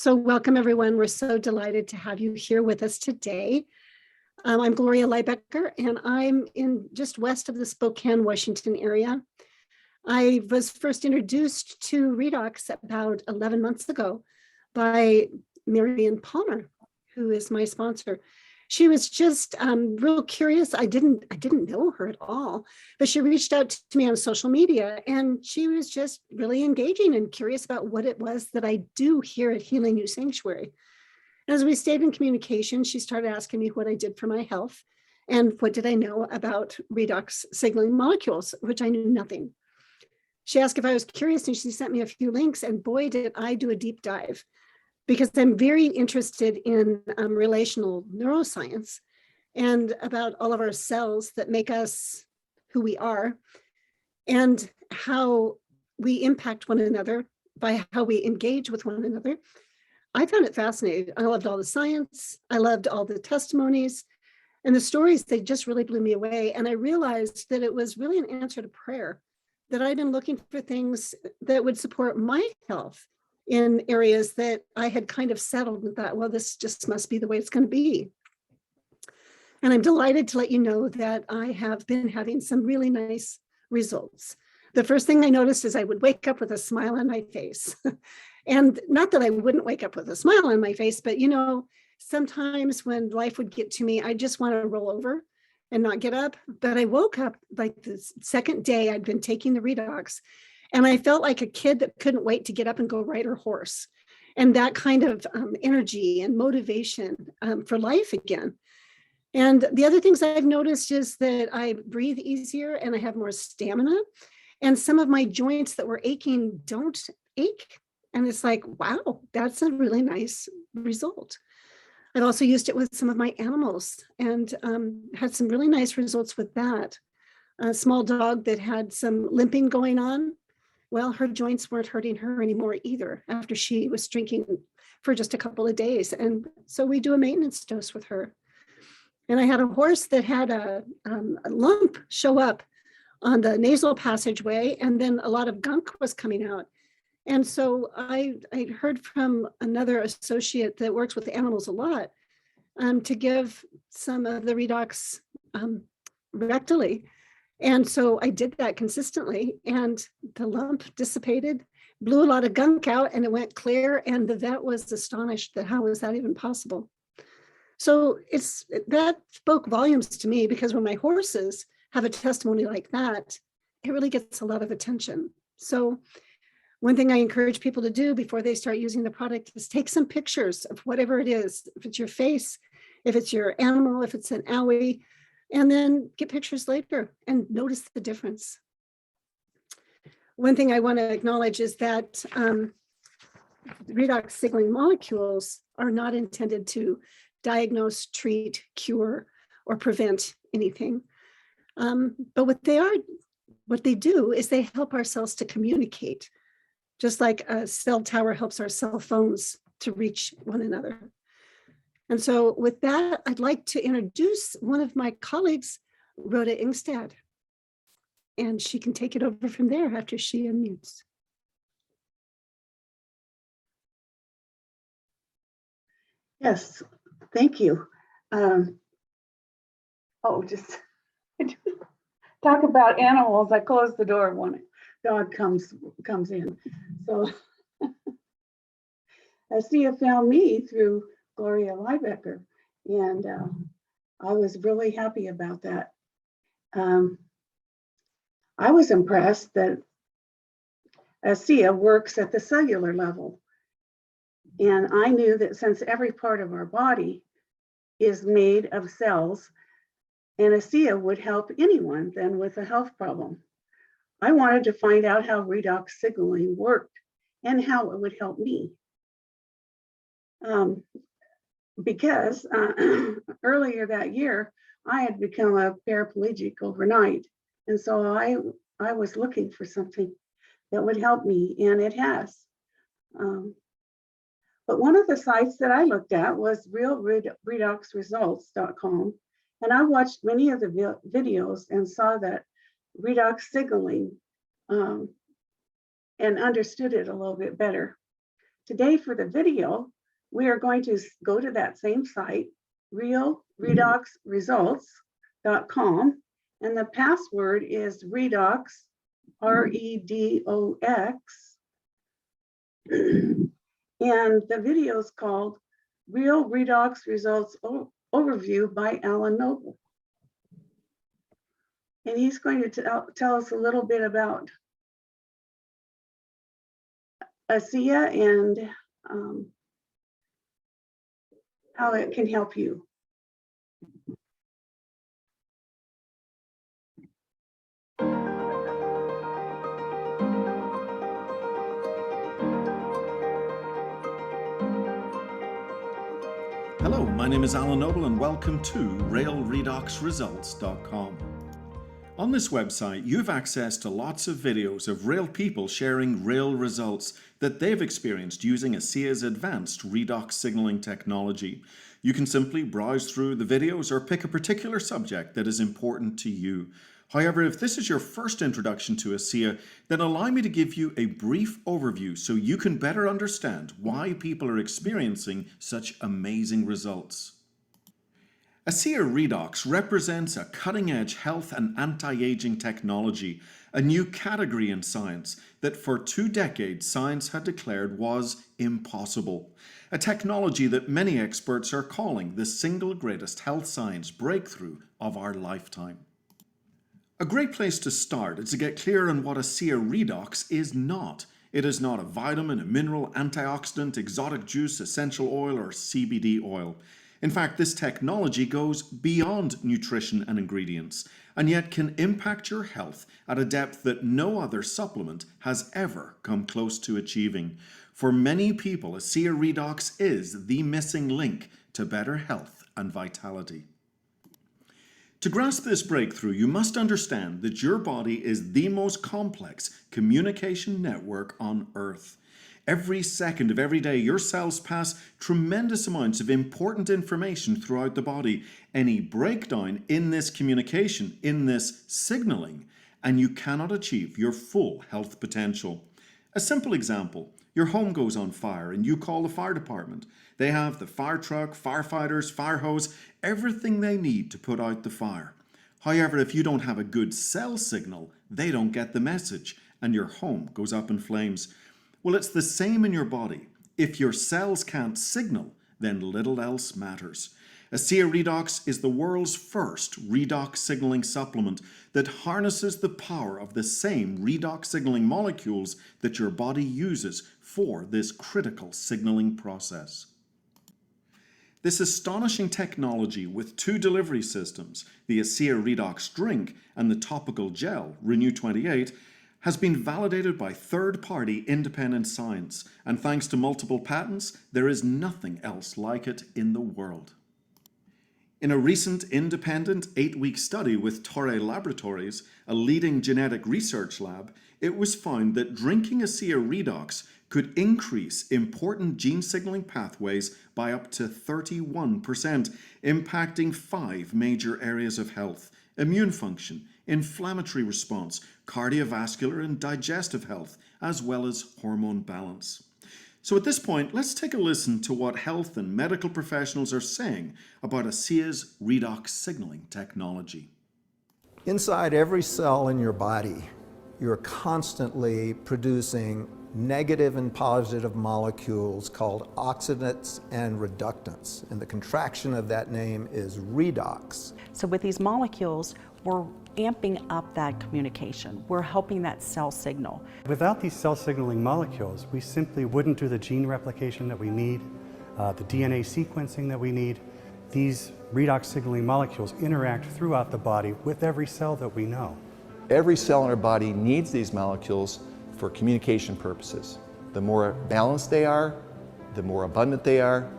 So welcome, everyone. We're so delighted to have you here with us today. I'm Gloria Liebecker, and I'm in just west of the Spokane, Washington area. I was first introduced to Redox about 11 months ago by Marion Palmer, who is my sponsor. She was just real curious. I didn't know her at all, but she reached out to me on social media, and she was just really engaging and curious about what it was that I do here at Healing You Sanctuary. As we stayed in communication, she started asking me what I did for my health and what did I know about redox signaling molecules, which I knew nothing. She asked if I was curious, and she sent me a few links, and boy, did I do a deep dive, because I'm very interested in relational neuroscience and about all of our cells that make us who we are and how we impact one another by how we engage with one another. I found it fascinating. I loved all the science. I loved all the testimonies and the stories. They just really blew me away. And I realized that it was really an answer to prayer, that I'd been looking for things that would support my health in areas that I had kind of settled and thought, well, this just must be the way it's going to be. And I'm delighted to let you know that I have been having some really nice results. The first thing I noticed is I would wake up with a smile on my face. And not that I wouldn't wake up with a smile on my face, but sometimes when life would get to me, I just want to roll over and not get up. But I woke up like the second day I'd been taking the Redox, and I felt like a kid that couldn't wait to get up and go ride her horse. And that kind of energy and motivation for life again. And the other things I've noticed is that I breathe easier and I have more stamina. And some of my joints that were aching don't ache. And it's like, wow, that's a really nice result. I've also used it with some of my animals and had some really nice results with that. A small dog that had some limping going on, well, her joints weren't hurting her anymore either after she was drinking for just a couple of days. And so we do a maintenance dose with her. And I had a horse that had a lump show up on the nasal passageway, and then a lot of gunk was coming out. And so I heard from another associate that works with animals a lot to give some of the Redox rectally. And so I did that consistently, and the lump dissipated, blew a lot of gunk out, and it went clear. And the vet was astonished that how was that even possible? So that spoke volumes to me, because when my horses have a testimony like that, it really gets a lot of attention. So one thing I encourage people to do before they start using the product is take some pictures of whatever it is, if it's your face, if it's your animal, if it's an owie, and then get pictures later and notice the difference. One thing I want to acknowledge is that redox signaling molecules are not intended to diagnose, treat, cure, or prevent anything. But what they do is they help our cells to communicate, just like a cell tower helps our cell phones to reach one another. And so with that, I'd like to introduce one of my colleagues, Rhoda Ingstad, and she can take it over from there after she unmutes. Yes, thank you. Just talk about animals. I close the door when a dog comes in. So ASEA found me through Gloria Liebecker, and I was really happy about that. I was impressed that ASEA works at the cellular level. And I knew that since every part of our body is made of cells, and ASEA would help anyone then with a health problem. I wanted to find out how redox signaling worked and how it would help me. Because earlier that year, I had become a paraplegic overnight. And so I was looking for something that would help me, and it has. But one of the sites that I looked at was realredoxresults.com. And I watched many of the videos and saw that redox signaling and understood it a little bit better. Today for the video, we are going to go to that same site, realredoxresults.com, and the password is Redox, REDOX. And the video is called Real Redox Results Overview by Alan Noble. And he's going to tell us a little bit about ASEA and how it can help you. Hello, my name is Alan Noble and welcome to realredoxresults.com. On this website, you have access to lots of videos of real people sharing real results that they've experienced using ASEA's advanced redox signaling technology. You can simply browse through the videos or pick a particular subject that is important to you. However, if this is your first introduction to ASEA, then allow me to give you a brief overview so you can better understand why people are experiencing such amazing results. ASEA Redox represents a cutting-edge health and anti-aging technology, a new category in science that for 2 decades science had declared was impossible. A technology that many experts are calling the single greatest health science breakthrough of our lifetime. A great place to start is to get clear on what ASEA Redox is not. It is not a vitamin, a mineral, antioxidant, exotic juice, essential oil, or CBD oil. In fact, this technology goes beyond nutrition and ingredients, and yet can impact your health at a depth that no other supplement has ever come close to achieving. For many people, ASEA Redox is the missing link to better health and vitality. To grasp this breakthrough, you must understand that your body is the most complex communication network on Earth. Every second of every day, your cells pass tremendous amounts of important information throughout the body. Any breakdown in this communication, in this signaling, and you cannot achieve your full health potential. A simple example, your home goes on fire and you call the fire department. They have the fire truck, firefighters, fire hose, everything they need to put out the fire. However, if you don't have a good cell signal, they don't get the message and your home goes up in flames. Well, it's the same in your body. If your cells can't signal, then little else matters. ASEA Redox is the world's first redox signaling supplement that harnesses the power of the same redox signaling molecules that your body uses for this critical signaling process. This astonishing technology with 2 delivery systems, the ASEA Redox drink and the topical gel, Renew 28, has been validated by third-party independent science, and thanks to multiple patents, there is nothing else like it in the world. In a recent independent 8-week study with Crea Laboratories, a leading genetic research lab, it was found that drinking ASEA Redox could increase important gene signaling pathways by up to 31%, impacting 5 major areas of health: immune function, inflammatory response, cardiovascular and digestive health, as well as hormone balance. So at this point, let's take a listen to what health and medical professionals are saying about ASEA's redox signaling technology. Inside every cell in your body, you're constantly producing negative and positive molecules called oxidants and reductants. And the contraction of that name is redox. So with these molecules, we're amping up that communication. We're helping that cell signal. Without these cell signaling molecules, we simply wouldn't do the gene replication that we need, the DNA sequencing that we need. These redox signaling molecules interact throughout the body with every cell that we know. Every cell in our body needs these molecules for communication purposes. The more balanced they are, the more abundant they are,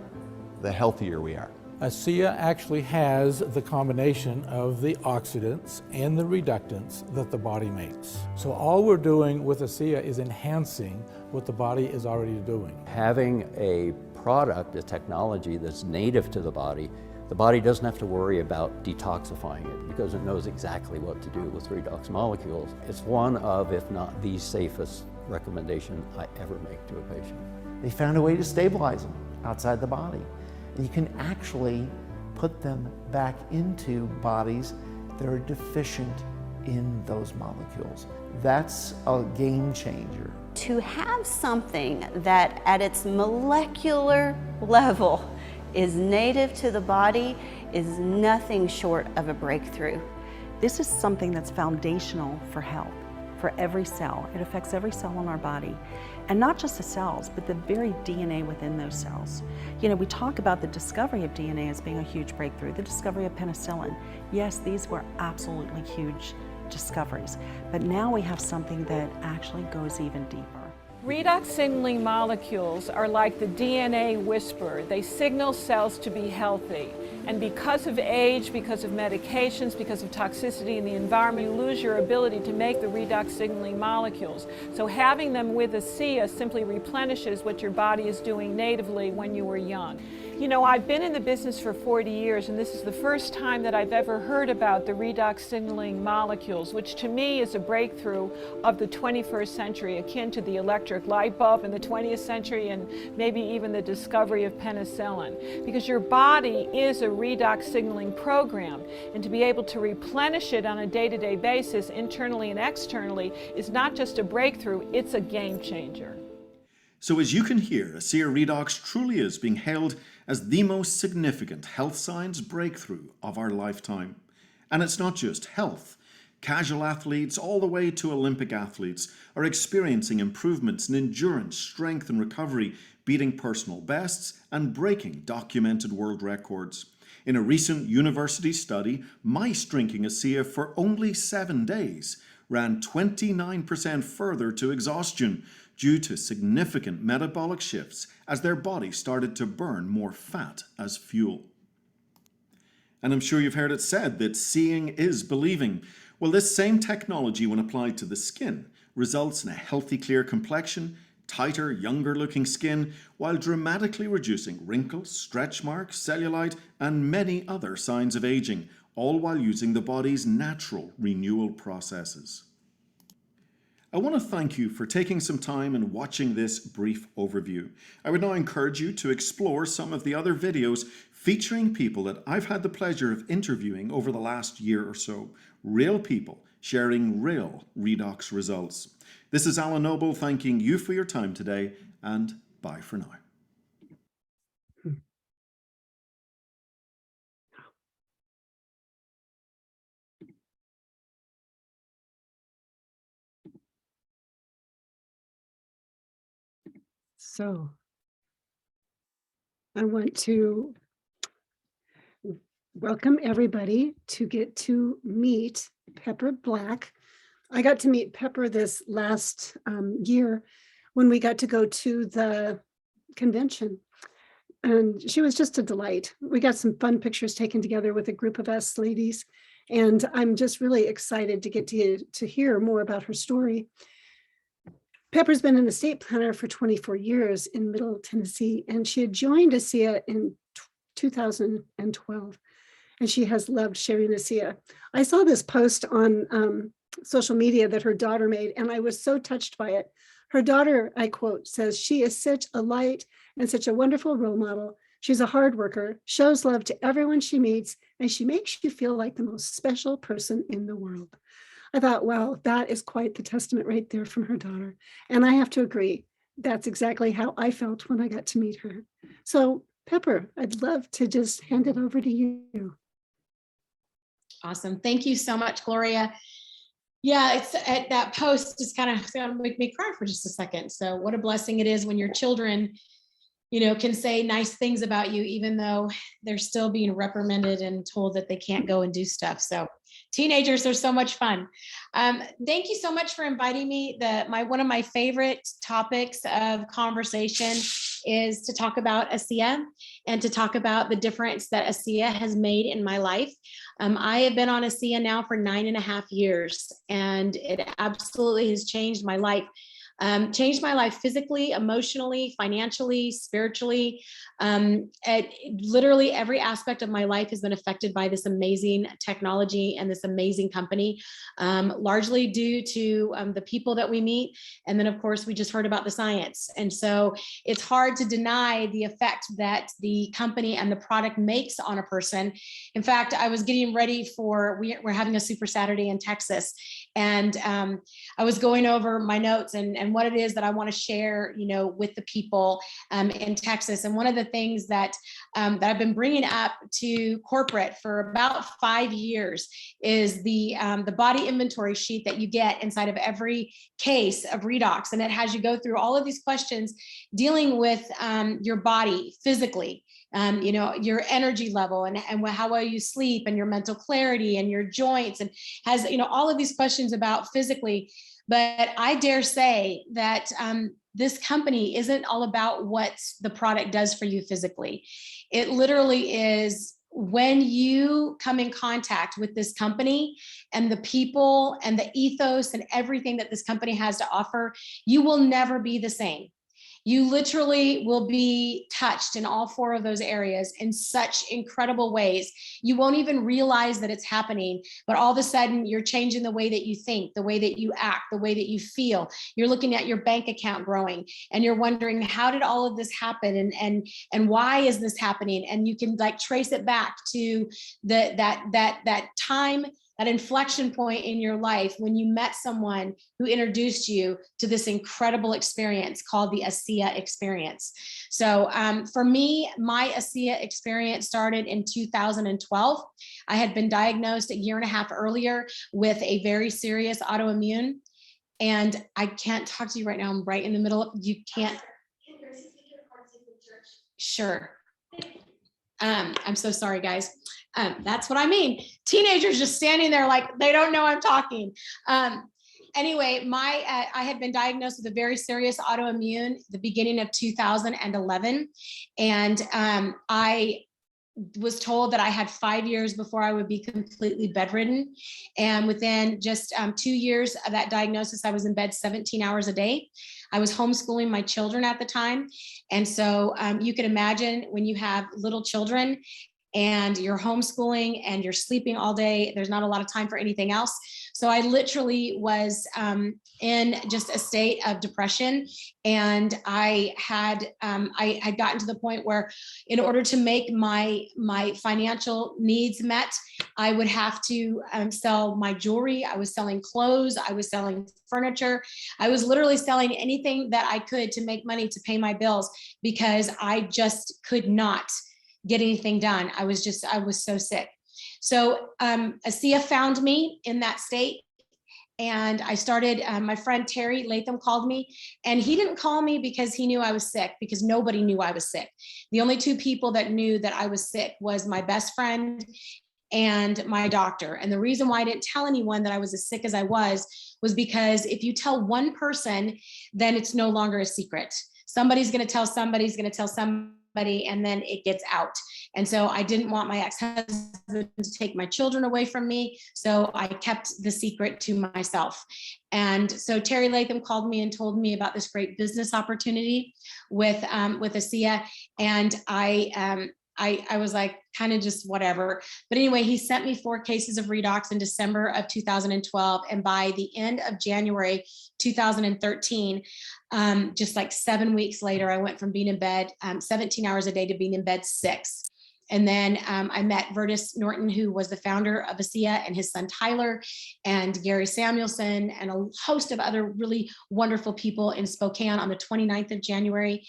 the healthier we are. ASEA actually has the combination of the oxidants and the reductants that the body makes. So all we're doing with ASEA is enhancing what the body is already doing. Having a product, a technology that's native to the body doesn't have to worry about detoxifying it because it knows exactly what to do with redox molecules. It's one of, if not the safest recommendation I ever make to a patient. They found a way to stabilize them outside the body. And you can actually put them back into bodies that are deficient in those molecules. That's a game changer. To have something that at its molecular level is native to the body is nothing short of a breakthrough. This is something that's foundational for health, for every cell. It affects every cell in our body. And not just the cells, but the very DNA within those cells. You know, we talk about the discovery of DNA as being a huge breakthrough, the discovery of penicillin. Yes, these were absolutely huge discoveries, but now we have something that actually goes even deeper. Redox signaling molecules are like the DNA whisperer. They signal cells to be healthy. And because of age, because of medications, because of toxicity in the environment, you lose your ability to make the redox signaling molecules. So having them with ASEA simply replenishes what your body is doing natively when you were young. You know, I've been in the business for 40 years, and this is the first time that I've ever heard about the redox signaling molecules, which to me is a breakthrough of the 21st century, akin to the electric light bulb in the 20th century and maybe even the discovery of penicillin. Because your body is a redox signaling program, and to be able to replenish it on a day-to-day basis, internally and externally, is not just a breakthrough, it's a game changer. So as you can hear, ASEA Redox truly is being hailed as the most significant health science breakthrough of our lifetime. And it's not just health. Casual athletes all the way to Olympic athletes are experiencing improvements in endurance, strength and recovery, beating personal bests and breaking documented world records. In a recent university study, mice drinking ASEA for only 7 days ran 29% further to exhaustion due to significant metabolic shifts as their body started to burn more fat as fuel. And I'm sure you've heard it said that seeing is believing. Well, this same technology, when applied to the skin, results in a healthy, clear complexion, tighter, younger-looking skin, while dramatically reducing wrinkles, stretch marks, cellulite, and many other signs of aging, all while using the body's natural renewal processes. I want to thank you for taking some time and watching this brief overview. I would now encourage you to explore some of the other videos featuring people that I've had the pleasure of interviewing over the last year or so. Real people sharing real redox results. This is Alan Noble thanking you for your time today, and bye for now. So I want to welcome everybody to get to meet Pepper Black. I got to meet Pepper this last year when we got to go to the convention, and she was just a delight. We got some fun pictures taken together with a group of us ladies, and I'm just really excited to get to hear more about her story. Pepper's been an estate planner for 24 years in Middle Tennessee, and she had joined ASEA in 2012, and she has loved sharing ASEA. I saw this post on social media that her daughter made, and I was so touched by it. Her daughter, I quote, says, "She is such a light and such a wonderful role model. She's a hard worker, shows love to everyone she meets, and she makes you feel like the most special person in the world." I thought, wow, that is quite the testament right there from her daughter. And I have to agree, that's exactly how I felt when I got to meet her. So Pepper, I'd love to just hand it over to you. Awesome. Thank you so much, Gloria. Yeah, it's that post just kind of gonna make me cry for just a second. So what a blessing it is when your children, you know, can say nice things about you, even though they're still being reprimanded and told that they can't go and do stuff. So teenagers are so much fun. Thank you so much for inviting me. One of my favorite topics of conversation is to talk about ASEA and to talk about the difference that ASEA has made in my life. I have been on ASEA now for 9.5 years, and it absolutely has changed my life. changed my life physically, emotionally, financially, spiritually. Literally every aspect of my life has been affected by this amazing technology and this amazing company, largely due to the people that we meet. And then of course, we just heard about the science. And so it's hard to deny the effect that the company and the product makes on a person. In fact, I was getting ready for, we're having a Super Saturday in Texas. And I was going over my notes and what it is that I want to share, you know, with the people in Texas. And one of the things that that I've been bringing up to corporate for about 5 years is the body inventory sheet that you get inside of every case of Redox, and it has you go through all of these questions dealing with your body physically. You know, your energy level and how well you sleep and your mental clarity and your joints, and has, you know, all of these questions about physically. But I dare say that this company isn't all about what the product does for you physically. It literally is when you come in contact with this company and the people and the ethos and everything that this company has to offer, you will never be the same. You literally will be touched in all 4 of those areas in such incredible ways. You won't even realize that it's happening, but all of a sudden you're changing the way that you think, the way that you act, the way that you feel. You're looking at your bank account growing and you're wondering, how did all of this happen? And why is this happening? And you can like trace it back to that time, that inflection point in your life when you met someone who introduced you to this incredible experience called the ASEA experience. So for me, my ASEA experience started in 2012. I had been diagnosed a year and a half earlier with a very serious autoimmune. And I can't talk to you right now. I'm right in the middle of, you can't. Sure. I'm so sorry, guys. That's what I mean. Teenagers just standing there like they don't know I'm talking. Anyway, I had been diagnosed with a very serious autoimmune the beginning of 2011. And I was told that I had 5 years before I would be completely bedridden. And within just 2 years of that diagnosis, I was in bed 17 hours a day. I was homeschooling my children at the time. And so you can imagine when you have little children and you're homeschooling and you're sleeping all day, there's not a lot of time for anything else. So I literally was in just a state of depression. And I had gotten to the point where in order to make my financial needs met, I would have to sell my jewelry. I was selling clothes. I was selling furniture. I was literally selling anything that I could to make money to pay my bills because I just could not get anything done. I was so sick. So ASEA found me in that state. And I started, my friend Terry Latham called me, and he didn't call me because he knew I was sick, because nobody knew I was sick. The only 2 people that knew that I was sick was my best friend and my doctor. And the reason why I didn't tell anyone that I was as sick as I was because if you tell one person, then it's no longer a secret. Somebody's going to tell somebody's going to tell somebody, and then it gets out. And so I didn't want my ex-husband to take my children away from me. So I kept the secret to myself. And so Terry Latham called me and told me about this great business opportunity with ASEA. And I was like, kind of just whatever. But anyway, he sent me 4 cases of Redox in December of 2012. And by the end of January 2013, just like 7 weeks later, I went from being in bed 17 hours a day to being in bed 6. And then I met Vertus Norton, who was the founder of ASEA, and his son Tyler, and Gary Samuelson, and a host of other really wonderful people in Spokane on the 29th of January,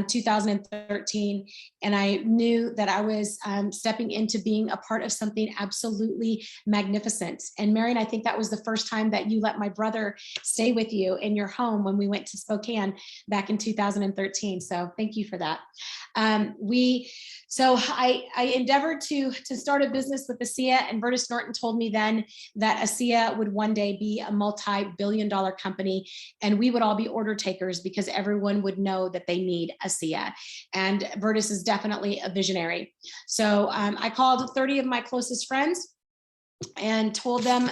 2013. And I knew that I was stepping into being a part of something absolutely magnificent. And Marion, I think that was the first time that you let my brother stay with you in your home when we went to Spokane back in 2013. So thank you for that. So I endeavored to start a business with ASEA, and Vertus Norton told me then that ASEA would one day be a multi-billion-dollar company, and we would all be order takers because everyone would know that they need ASEA. And Vertus is definitely a visionary. So I called 30 of my closest friends and told them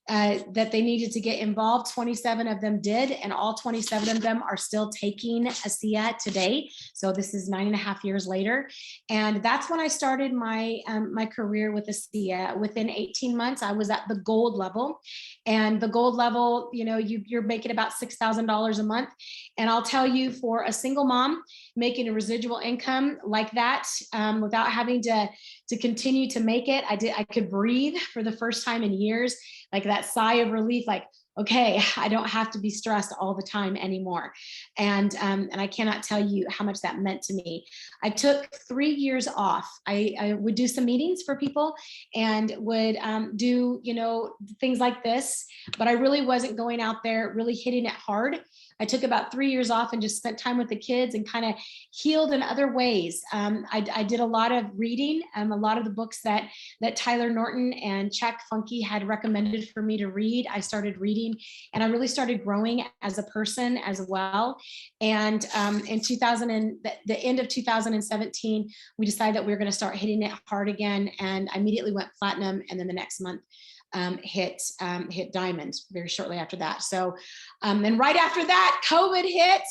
that they needed to get involved. 27 of them did, and all 27 of them are still taking ASEA today. So this is 9.5 years later. And that's when I started my career with ASEA. Within 18 months, I was at the gold level. And the gold level, you're making about $6,000 a month. And I'll tell you, for a single mom making a residual income like that, without having to continue to make it, I could breathe for the first time in years, like that sigh of relief, like, okay, I don't have to be stressed all the time anymore. And I cannot tell you how much that meant to me. I took 3 years off. I would do some meetings for people and would do, things like this, but I really wasn't going out there really hitting it hard. I took about 3 years off and just spent time with the kids and kind of healed in other ways. I did a lot of reading, a lot of the books that Tyler Norton and Chuck Funky had recommended for me to read. I started reading, and I really started growing as a person as well. And in the end of 2017, we decided that we were going to start hitting it hard again, and I immediately went platinum, and then the next month hit diamond very shortly after that. So, and right after that, COVID hit.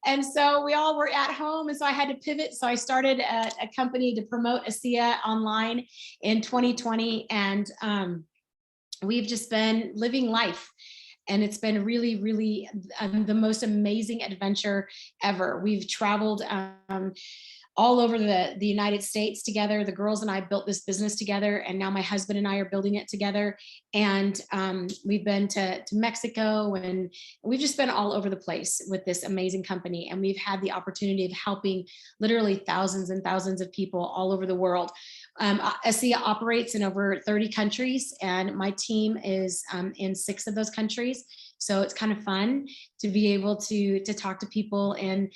And so we all were at home. And so I had to pivot. So I started a company to promote ASEA online in 2020. And we've just been living life. And it's been really, really the most amazing adventure ever. We've traveled all over the United States together. The girls and I built this business together, and now my husband and I are building it together. And we've been to Mexico, and we've just been all over the place with this amazing company. And we've had the opportunity of helping literally thousands and thousands of people all over the world. ASEA operates in over 30 countries, and my team is in 6 of those countries. So it's kind of fun to be able to talk to people in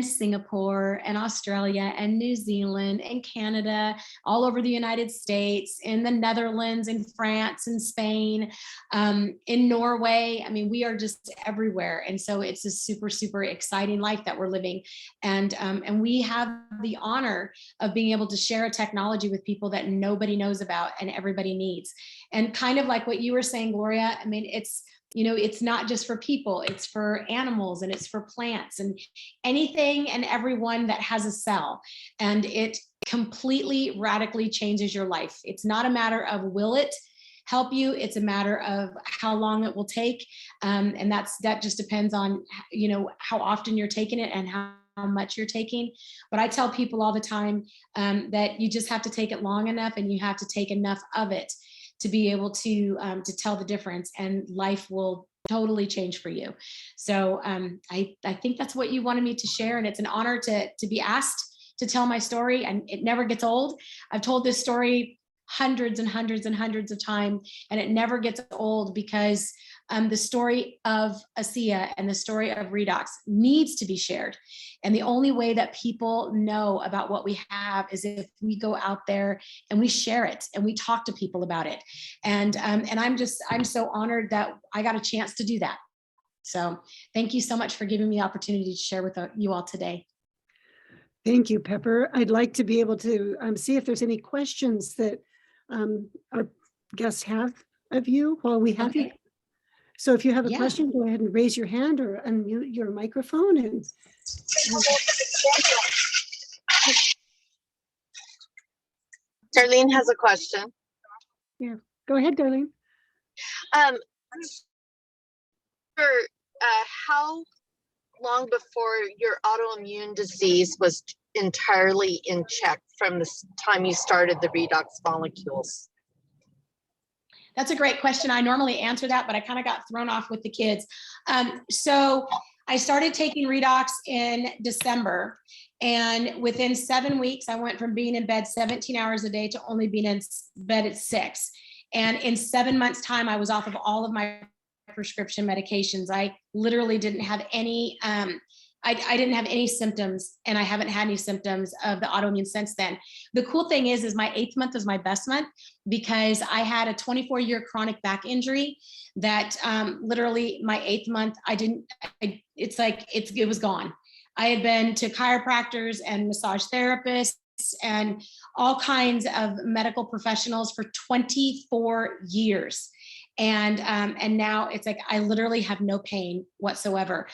Singapore and Australia and New Zealand and Canada, all over the United States, in the Netherlands, in France and Spain, in Norway. I mean, we are just everywhere. And so it's a super, super exciting life that we're living. And we have the honor of being able to share a technology with people that nobody knows about and everybody needs. And kind of like what you were saying, Gloria, I mean, it's not just for people, it's for animals, and it's for plants, and anything and everyone that has a cell. And it completely radically changes your life. It's not a matter of will it help you, it's a matter of how long it will take. And that just depends on, how often you're taking it and how much you're taking. But I tell people all the time that you just have to take it long enough, and you have to take enough of it to be able to tell the difference, and life will totally change for you. So I think that's what you wanted me to share, and it's an honor to be asked to tell my story, and it never gets old. I've told this story hundreds and hundreds and hundreds of times, and it never gets old, because the story of ASEA and the story of Redox needs to be shared. And the only way that people know about what we have is if we go out there and we share it and we talk to people about it. And I'm so honored that I got a chance to do that. So thank you so much for giving me the opportunity to share with you all today. Thank you, Pepper. I'd like to be able to see if there's any questions that our guests have of you while we have you. So if you have a question, go ahead and raise your hand or unmute your microphone. And Darleen has a question. Yeah, go ahead, Darleen. How long before your autoimmune disease was entirely in check from the time you started the Redox molecules? That's a great question. I normally answer that, but I kind of got thrown off with the kids. So I started taking Redox in December, and within 7 weeks, I went from being in bed 17 hours a day to only being in bed at 6. And in 7 months' time, I was off of all of my prescription medications. I literally didn't have any, I didn't have any symptoms, and I haven't had any symptoms of the autoimmune since then. The cool thing is my 8th month was my best month, because I had a 24-year chronic back injury that literally my 8th month, it was gone. I had been to chiropractors and massage therapists and all kinds of medical professionals for 24 years. And now it's like I literally have no pain whatsoever.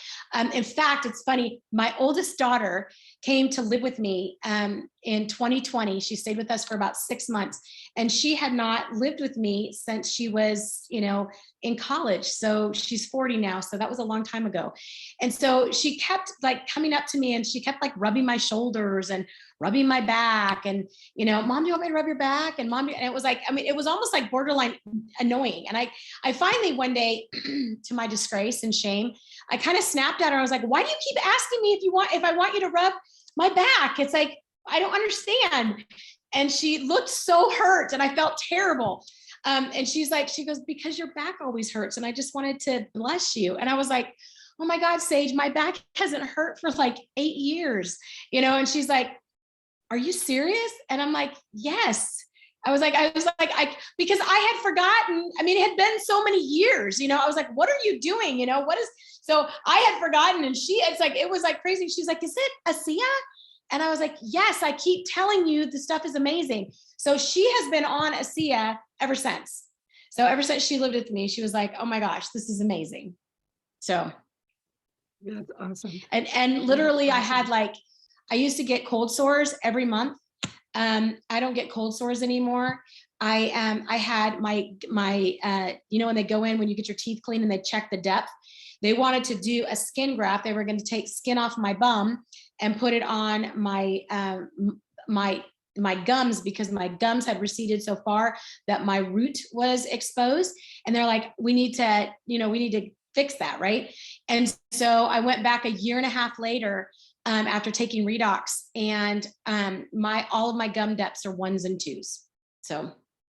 In fact, it's funny, my oldest daughter came to live with me in 2020. She stayed with us for about 6 months, and she had not lived with me since she was, in college. So she's 40 now. So that was a long time ago. And so she kept like coming up to me, and she kept like rubbing my shoulders and rubbing my back, and Mom, do you want me to rub your back? And Mom, and it was like, it was almost like borderline annoying. And I finally one day, to my disgrace and shame, I kind of snapped at her. I was like, why do you keep asking me if I want you to rub my back? It's like, I don't understand. And she looked so hurt, and I felt terrible. And she goes, because your back always hurts, and I just wanted to bless you. And I was like, oh my God, Sage, my back hasn't hurt for like 8 years, and she's like, are you serious? And I'm like, yes. I was like, because I had forgotten. It had been so many years, I was like, what are you doing? So I had forgotten, and it was like crazy. She's like, is it ASEA? And I was like, yes, I keep telling you the stuff is amazing. So she has been on ASEA ever since. So ever since she lived with me, she was like, oh my gosh, this is amazing. So that's awesome. And literally I used to get cold sores every month. I don't get cold sores anymore. I had my when they go in, when you get your teeth cleaned and they check the depth, they wanted to do a skin graft. They were going to take skin off my bum and put it on my gums, because my gums had receded so far that my root was exposed. And they're like, we need to fix that, right? And so I went back a year and a half later, after taking Redox, and all of my gum depths are 1s and 2s. So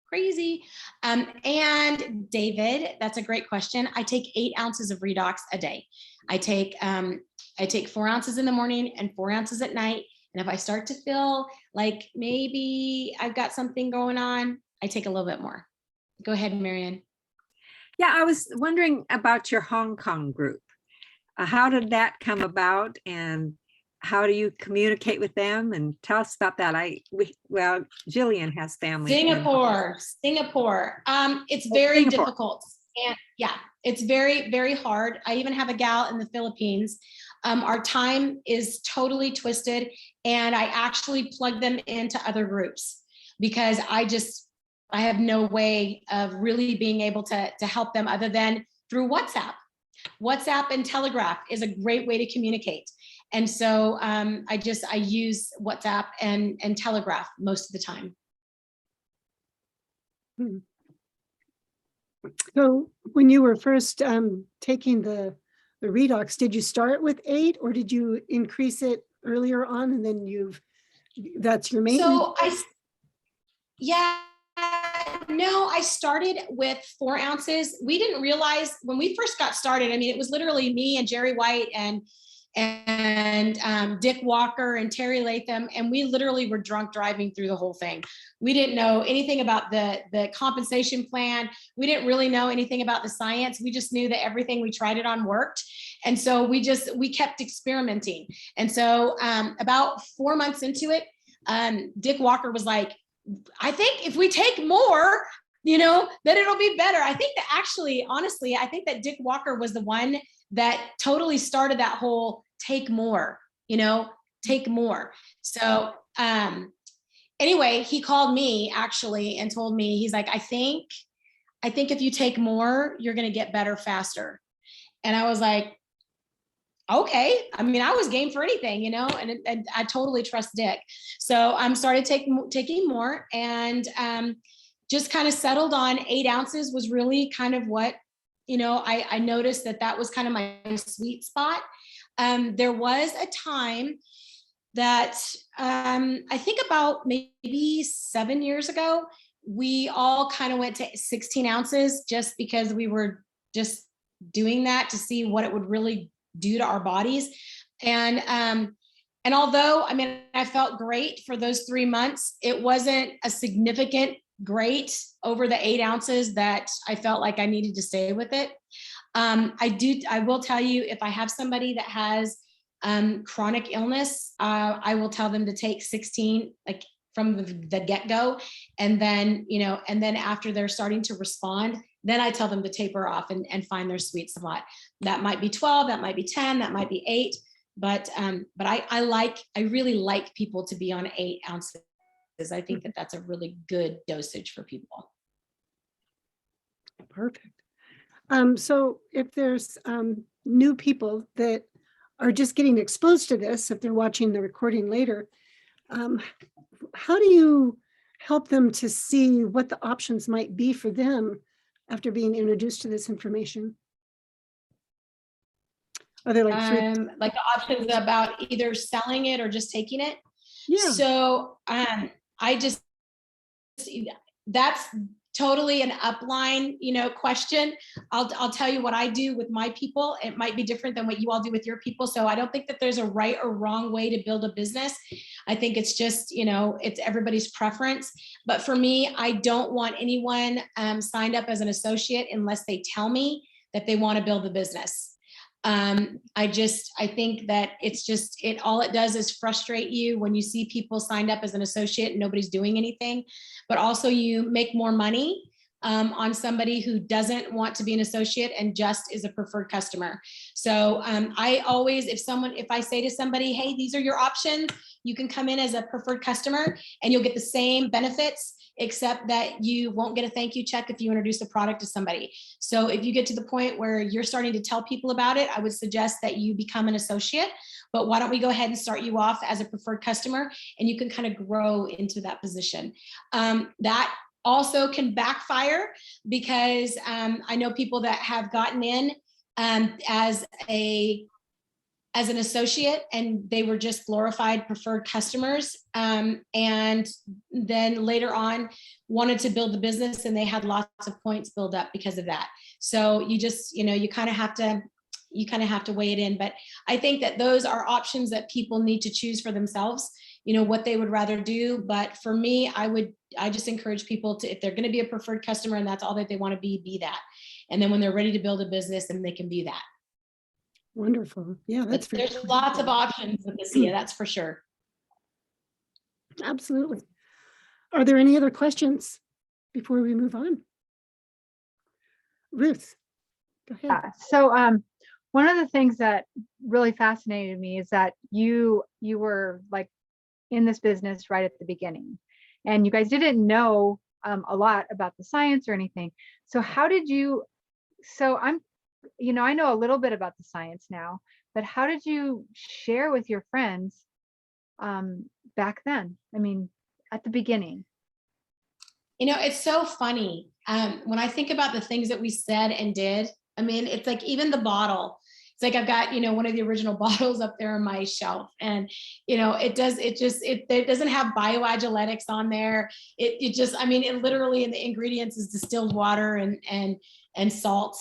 crazy. And David, that's a great question. I take 8 ounces of Redox a day. I take 4 ounces in the morning and 4 ounces at night. And if I start to feel like maybe I've got something going on, I take a little bit more. Go ahead, Marianne. Yeah, I was wondering about your Hong Kong group. How did that come about, and how do you communicate with them? And tell us about that. Jillian has family. Singapore. It's very difficult. And yeah, it's very, very hard. I even have a gal in the Philippines. Our time is totally twisted, and I actually plug them into other groups because I have no way of really being able to help them other than through WhatsApp. WhatsApp and Telegraph is a great way to communicate. And so I use WhatsApp and Telegraph most of the time. So when you were first taking the Redox, did you start with 8, or did you increase it earlier on and then that's your main? So I started with 4 ounces. We didn't realize when we first got started, it was literally me and Jerry White and Dick Walker and Terry Latham, and we literally were drunk driving through the whole thing. We didn't know anything about the compensation plan. We didn't really know anything about the science. We just knew that everything we tried it on worked. And so we kept experimenting. And so about 4 months into it, Dick Walker was like, I think if we take more, then it'll be better. I think that actually, honestly, I think that Dick Walker was the one that totally started that whole take more, take more. So anyway, he called me actually and told me, he's like, I think if you take more, you're going to get better faster. And I was like, okay. I was game for anything, and I totally trust Dick. So I started taking more, and just kind of settled on 8 ounces was really kind of what, I noticed that was kind of my sweet spot. There was a time that I think about maybe 7 years ago, we all kind of went to 16 ounces just because we were just doing that to see what it would really do to our bodies. And although, I felt great for those 3 months, it wasn't a significant great over the 8 ounces that I felt like I needed to stay with it. I will tell you, if I have somebody that has chronic illness, I will tell them to take 16, like from the get-go. And then, after they're starting to respond, then I tell them to taper off and find their sweet spot. That might be 12, that might be 10, that might be 8. But I really like people to be on 8 ounces. I think that that's a really good dosage for people. Perfect. So if there's new people that are just getting exposed to this, if they're watching the recording later, how do you help them to see what the options might be for them after being introduced to this information? Are there like the options about either selling it or just taking it? Yeah. So that's totally an upline, question. I'll tell you what I do with my people. It might be different than what you all do with your people. So I don't think that there's a right or wrong way to build a business. I think it's just, it's everybody's preference. But for me, I don't want anyone signed up as an associate unless they tell me that they want to build a business. I think that all it does is frustrate you when you see people signed up as an associate and nobody's doing anything, but also you make more money on somebody who doesn't want to be an associate and just is a preferred customer. So I always, if I say to somebody, hey, these are your options, you can come in as a preferred customer and you'll get the same benefits, except that you won't get a thank you check if you introduce a product to somebody. So if you get to the point where you're starting to tell people about it, I would suggest that you become an associate. But why don't we go ahead and start you off as a preferred customer, and you can kind of grow into that position. That also can backfire because I know people that have gotten in as an associate and they were just glorified preferred customers, and then later on wanted to build the business and they had lots of points build up because of that. So you just, you kind of have to weigh it in. But I think that those are options that people need to choose for themselves, what they would rather do. But for me, I just encourage people to, if they're going to be a preferred customer and that's all that they want to be that. And then when they're ready to build a business, then they can be that. Wonderful. Yeah, there's lots of options with ASEA, that's for sure. Absolutely. Are there any other questions before we move on? Ruth, go ahead. So one of the things that really fascinated me is that you were like in this business right at the beginning, and you guys didn't know a lot about the science or anything. So how did you? So I know a little bit about the science now, but how did you share with your friends back then? I mean, at the beginning. It's so funny. When I think about the things that we said and did, I mean, it's like even the bottle. It's like I've got, one of the original bottles up there on my shelf, and it doesn't have bioagiletics on there. It literally in the ingredients is distilled water and salt,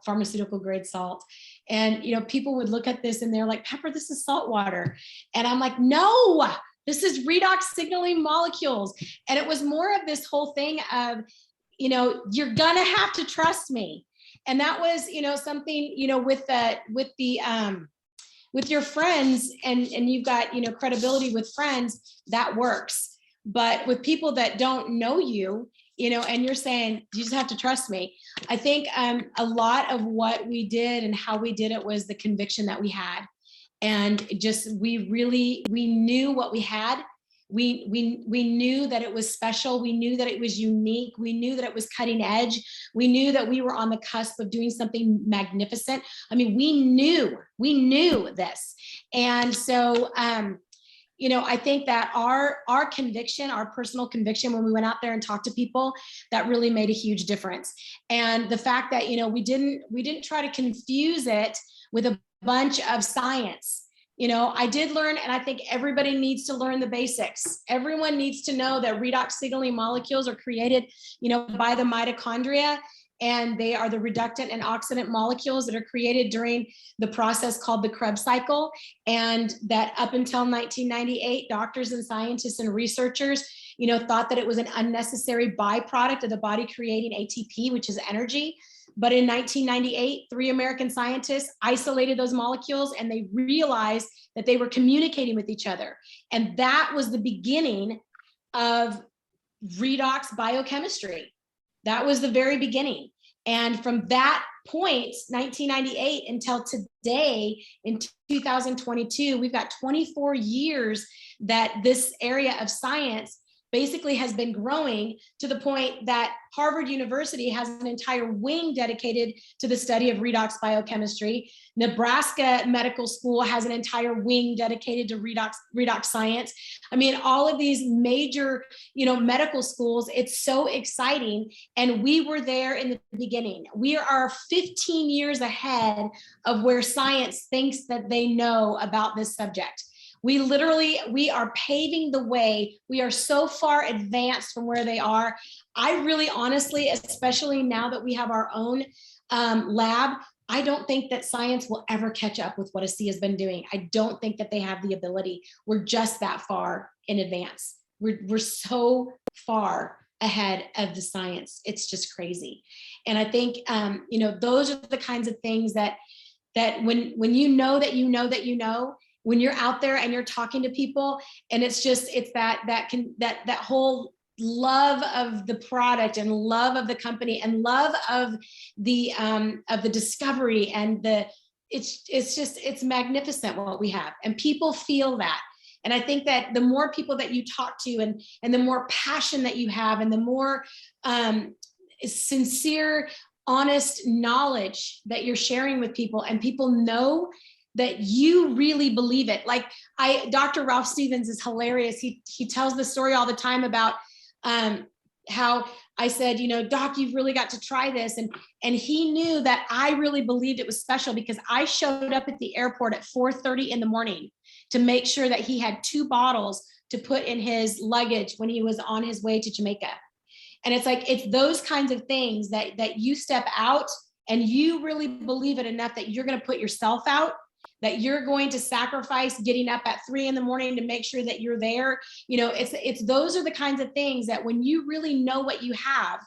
pharmaceutical grade salt. And people would look at this and they're like, Pepper, this is salt water. And I'm like, no, this is redox signaling molecules. And it was more of this whole thing of, you're gonna have to trust me. And that was, something, with your friends and you've got, credibility with friends, that works. But with people that don't know you, and you're saying, you just have to trust me. I think a lot of what we did and how we did it was the conviction that we had. And we knew what we had. We knew that it was special. We knew that it was unique. We knew that it was cutting edge. We knew that we were on the cusp of doing something magnificent. I mean, we knew this. And so, I think that our conviction, our personal conviction, when we went out there and talked to people, that really made a huge difference. And the fact that, we didn't try to confuse it with a bunch of science. I did learn, and I think everybody needs to learn the basics. Everyone needs to know that redox signaling molecules are created, by the mitochondria, and they are the reductant and oxidant molecules that are created during the process called the Krebs cycle. And that up until 1998, doctors and scientists and researchers, thought that it was an unnecessary byproduct of the body creating ATP, which is energy. But in 1998, 3 American scientists isolated those molecules and they realized that they were communicating with each other. And that was the beginning of redox biochemistry. That was the very beginning. And from that point, 1998 until today, in 2022, we've got 24 years that this area of science basically has been growing to the point that Harvard University has an entire wing dedicated to the study of redox biochemistry. Nebraska Medical School has an entire wing dedicated to redox science. I mean, all of these major, medical schools, it's so exciting. And we were there in the beginning. We are 15 years ahead of where science thinks that they know about this subject. We are paving the way. We are so far advanced from where they are. I really honestly, especially now that we have our own lab, I don't think that science will ever catch up with what ASEA has been doing. I don't think that they have the ability. We're just that far in advance. We're so far ahead of the science. It's just crazy. And I think, those are the kinds of things that when you know that you know that you know, when you're out there and you're talking to people, and it's that whole love of the product and love of the company and love of the discovery and it's magnificent what we have, and people feel that. And I think that the more people that you talk to and the more passion that you have and the more sincere, honest knowledge that you're sharing with people, and people know that you really believe it. Like Dr. Ralph Stevens is hilarious. He tells the story all the time about how I said, Doc, you've really got to try this. And he knew that I really believed it was special because I showed up at the airport at 4:30 in the morning to make sure that he had 2 bottles to put in his luggage when he was on his way to Jamaica. And it's those kinds of things that you step out and you really believe it enough that you're going to put yourself out, that you're going to sacrifice getting up at 3 in the morning to make sure that you're there. Those are the kinds of things that when you really know what you have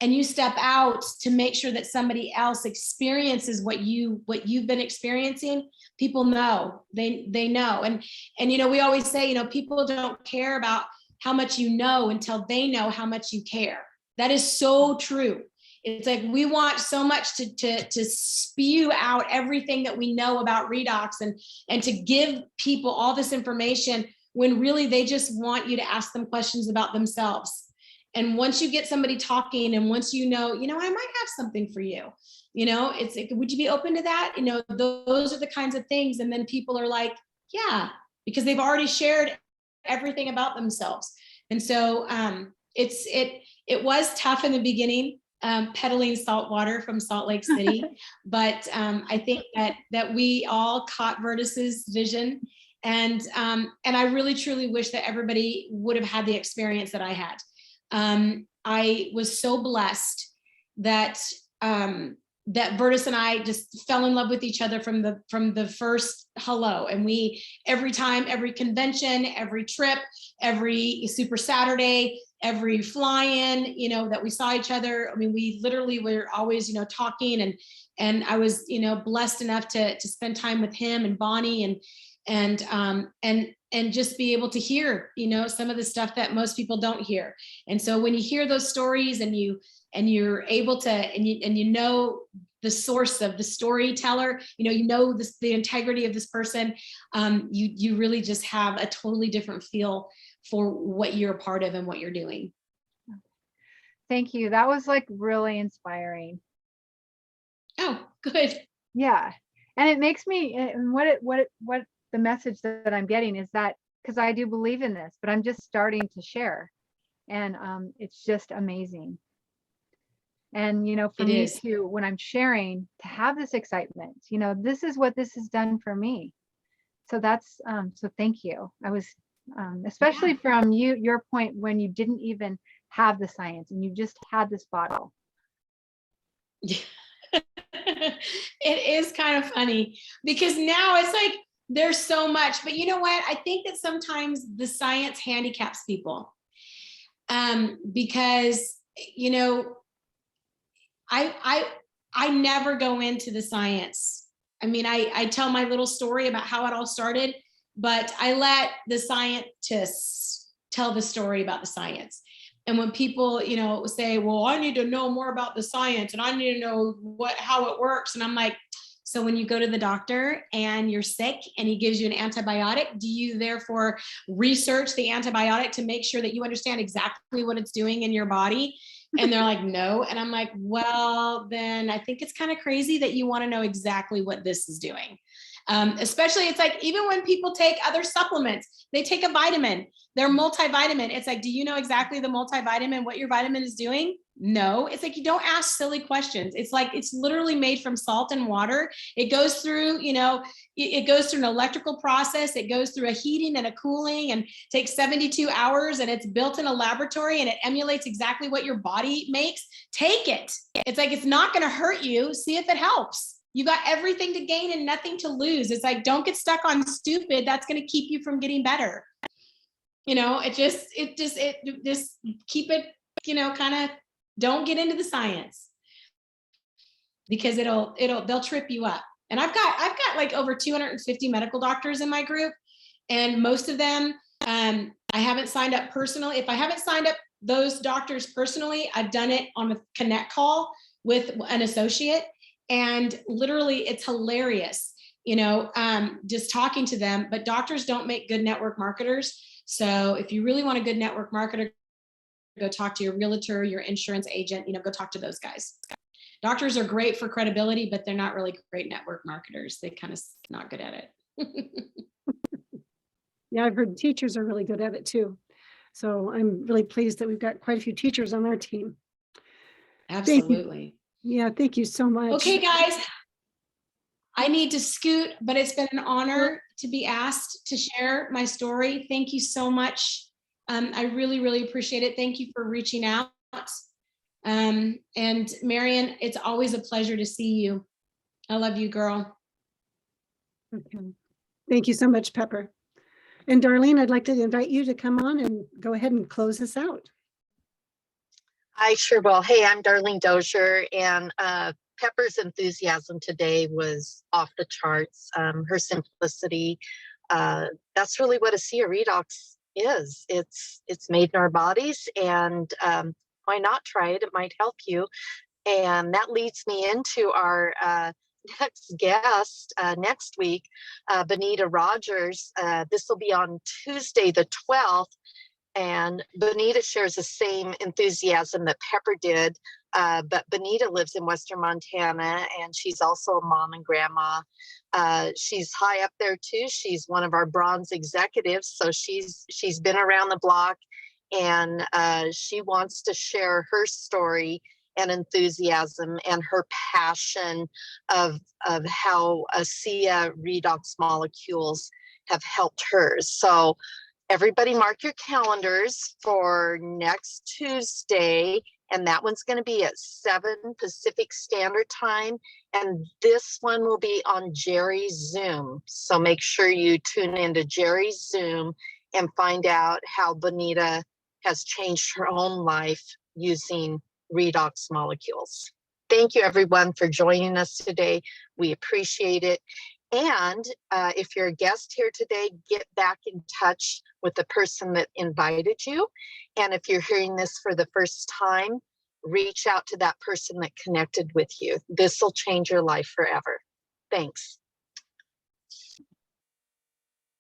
and you step out to make sure that somebody else experiences what you've been experiencing, people know, they know. And we always say, people don't care about how much you know until they know how much you care. That is so true. It's like we want so much to spew out everything that we know about redox and to give people all this information when really they just want you to ask them questions about themselves. And once you get somebody talking, and once I might have something for you, it's like, would you be open to that? Those are the kinds of things. And then people are like, yeah, because they've already shared everything about themselves. And so it was tough in the beginning. Peddling salt water from Salt Lake City. But I think that we all caught Virtus's vision. And I really, truly wish that everybody would have had the experience that I had. I was so blessed that Virtus and I just fell in love with each other from the first hello. And every time, every convention, every trip, every Super Saturday, every fly-in, that we saw each other. I mean, we literally were always, talking, and I was, blessed enough to spend time with him and Bonnie and just be able to hear, some of the stuff that most people don't hear. And so when you hear those stories and you're able to, and you know the source of the storyteller, the integrity of this person, you really just have a totally different feel for what you're a part of and what you're doing. Thank you. That was really inspiring. Oh, good. Yeah. And it makes me, and what the message that I'm getting is that, because I do believe in this, but I'm just starting to share. And it's just amazing. And, for me too, when I'm sharing, to have this excitement, this is what this has done for me. So that's, so thank you. I was, especially from your point when you didn't even have the science and you just had this bottle. It is kind of funny because now it's like there's so much, but you know what? I think that sometimes the science handicaps people because I never go into the science. I mean, I tell my little story about how it all started, but I let the scientists tell the story about the science. And when people, you know, say, well, I need to know more about the science and I need to know how it works. And I'm like, so when you go to the doctor and you're sick and he gives you an antibiotic, do you therefore research the antibiotic to make sure that you understand exactly what it's doing in your body? And they're like, no. And I'm like, well, then I think it's kind of crazy that you want to know exactly what this is doing. Especially, it's like, even when people take other supplements, they take a vitamin, they're multivitamin. It's like, do you know exactly the multivitamin, what your vitamin is doing? No. It's like, you don't ask silly questions. It's like, it's literally made from salt and water. It goes through, you know, it goes through an electrical process. It goes through a heating and a cooling and takes 72 hours, and it's built in a laboratory, and it emulates exactly what your body makes. Take it. It's like, it's not going to hurt you. See if it helps. You got everything to gain and nothing to lose. It's like, don't get stuck on stupid. That's going to keep you from getting better. You know, it just keep it, you know, kind of, don't get into the science, because they'll trip you up. And I've got like over 250 medical doctors in my group, and most of them, I haven't signed up personally. If I haven't signed up those doctors personally, I've done it on a connect call with an associate. And literally, it's hilarious, you know, just talking to them. But doctors don't make good network marketers. So if you really want a good network marketer, go talk to your realtor, your insurance agent, you know, go talk to those guys. Doctors are great for credibility, but they're not really great network marketers. They kind of not good at it. Yeah, I've heard teachers are really good at it too. So I'm really pleased that we've got quite a few teachers on our team. Absolutely. Yeah, thank you so much. Okay, guys, I need to scoot, but it's been an honor to be asked to share my story. Thank you so much. I really, really appreciate it. Thank you for reaching out. And Marion, it's always a pleasure to see you. I love you, girl. Okay. Thank you so much, Pepper. And Darleen, I'd like to invite you to come on and go ahead and close us out. I sure will. Hey, I'm Darleen Dosier, and Pepper's enthusiasm today was off the charts. Her simplicity, that's really what ASEA Redox is. It's made in our bodies, and why not try it? It might help you. And that leads me into our next guest next week, Bonita Rogers. This will be on Tuesday, the 12th. And Bonita shares the same enthusiasm that Pepper did, but Bonita lives in Western Montana, and she's also a mom and grandma. She's high up there too. She's one of our bronze executives, so she's been around the block, and she wants to share her story and enthusiasm and her passion of how ASEA Redox molecules have helped her. So everybody mark your calendars for next Tuesday, and that one's going to be at 7 Pacific Standard Time, and this one will be on Jerry's Zoom. So make sure you tune into Jerry's Zoom and find out how Bonita has changed her own life using redox molecules. Thank you, everyone, for joining us today. We appreciate it. And if you're a guest here today, get back in touch with the person that invited you. And if you're hearing this for the first time, reach out to that person that connected with you. This will change your life forever. Thanks.